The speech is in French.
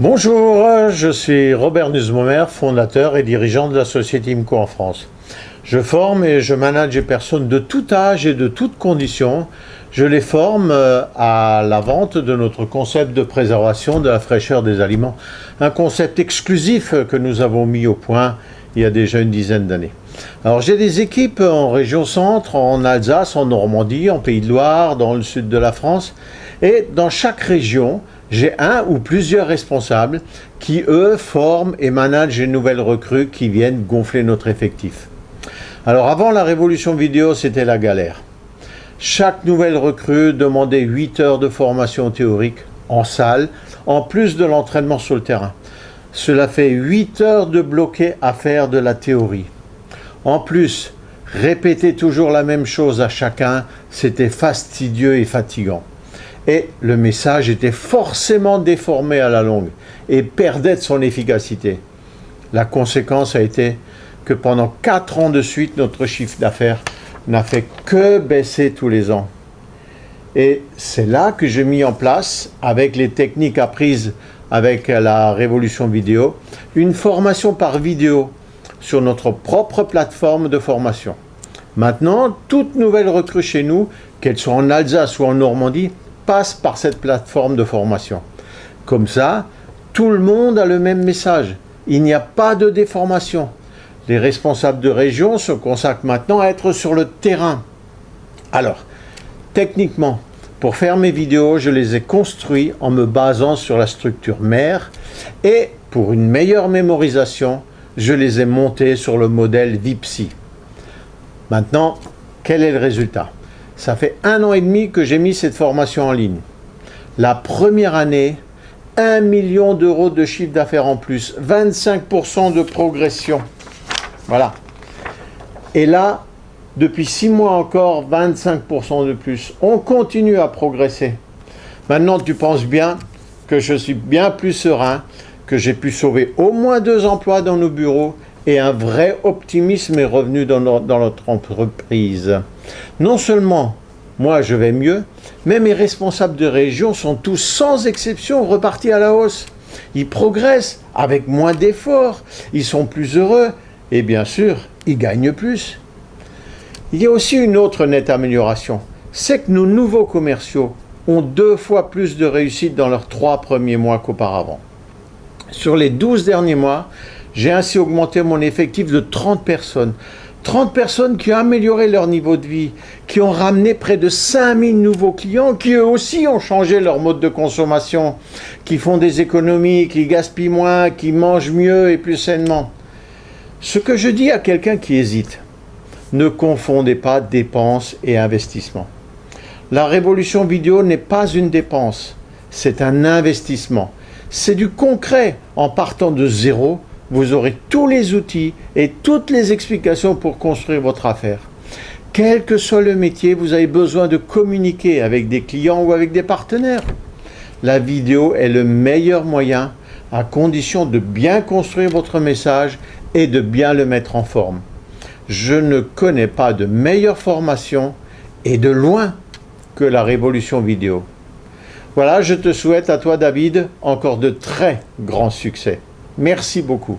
Bonjour, je suis Robert Nussbaumer, fondateur et dirigeant de la société IMCO en France. Je forme et je manage des personnes de tout âge et de toutes conditions. Je les forme à la vente de notre concept de préservation de la fraîcheur des aliments. Un concept exclusif que nous avons mis au point il y a déjà une dizaine d'années. Alors j'ai des équipes en région centre, en Alsace, en Normandie, en Pays de Loire, dans le sud de la France. Et dans chaque région, j'ai un ou plusieurs responsables qui, eux, forment et managent les nouvelles recrues qui viennent gonfler notre effectif. Alors avant la révolution vidéo, c'était la galère. Chaque nouvelle recrue demandait 8 heures de formation théorique en salle, en plus de l'entraînement sur le terrain. Cela fait 8 heures de bloqué à faire de la théorie. En plus, répéter toujours la même chose à chacun, c'était fastidieux et fatigant. Et le message était forcément déformé à la longue et perdait de son efficacité. La conséquence a été que pendant 4 ans de suite, notre chiffre d'affaires n'a fait que baisser tous les ans. Et c'est là que j'ai mis en place, avec les techniques apprises avec la révolution vidéo, une formation par vidéo sur notre propre plateforme de formation. Maintenant, toute nouvelle recrue chez nous, qu'elle soit en Alsace ou en Normandie, passe par cette plateforme de formation. Comme ça, tout le monde a le même message. Il n'y a pas de déformation. Les responsables de région se consacrent maintenant à être sur le terrain. Alors, techniquement, pour faire mes vidéos, je les ai construits en me basant sur la structure mère et pour une meilleure mémorisation, je les ai montés sur le modèle Vipsy. Maintenant, quel est le résultat ? Ça fait 1 an et demi que j'ai mis cette formation en ligne. La première année, 1 million d'euros de chiffre d'affaires en plus, 25% de progression. Voilà. Et là, depuis 6 mois encore, 25% de plus. On continue à progresser. Maintenant, tu penses bien que je suis bien plus serein, que j'ai pu sauver au moins 2 emplois dans nos bureaux et un vrai optimisme est revenu dans notre entreprise. Non seulement moi je vais mieux, mais mes responsables de région sont tous sans exception repartis à la hausse. Ils progressent avec moins d'efforts, ils sont plus heureux et bien sûr, ils gagnent plus. Il y a aussi une autre nette amélioration, c'est que nos nouveaux commerciaux ont 2 fois plus de réussite dans leurs 3 premiers mois qu'auparavant. Sur les 12 derniers mois, j'ai ainsi augmenté mon effectif de 30 personnes. 30 personnes qui ont amélioré leur niveau de vie, qui ont ramené près de 5000 nouveaux clients, qui eux aussi ont changé leur mode de consommation, qui font des économies, qui gaspillent moins, qui mangent mieux et plus sainement. Ce que je dis à quelqu'un qui hésite, ne confondez pas dépenses et investissement. La révolution vidéo n'est pas une dépense, c'est un investissement. C'est du concret. En partant de zéro, vous aurez tous les outils et toutes les explications pour construire votre affaire. Quel que soit le métier, vous avez besoin de communiquer avec des clients ou avec des partenaires. La vidéo est le meilleur moyen à condition de bien construire votre message et de bien le mettre en forme. Je ne connais pas de meilleure formation et de loin que la révolution vidéo. Voilà, je te souhaite à toi David encore de très grands succès. Merci beaucoup.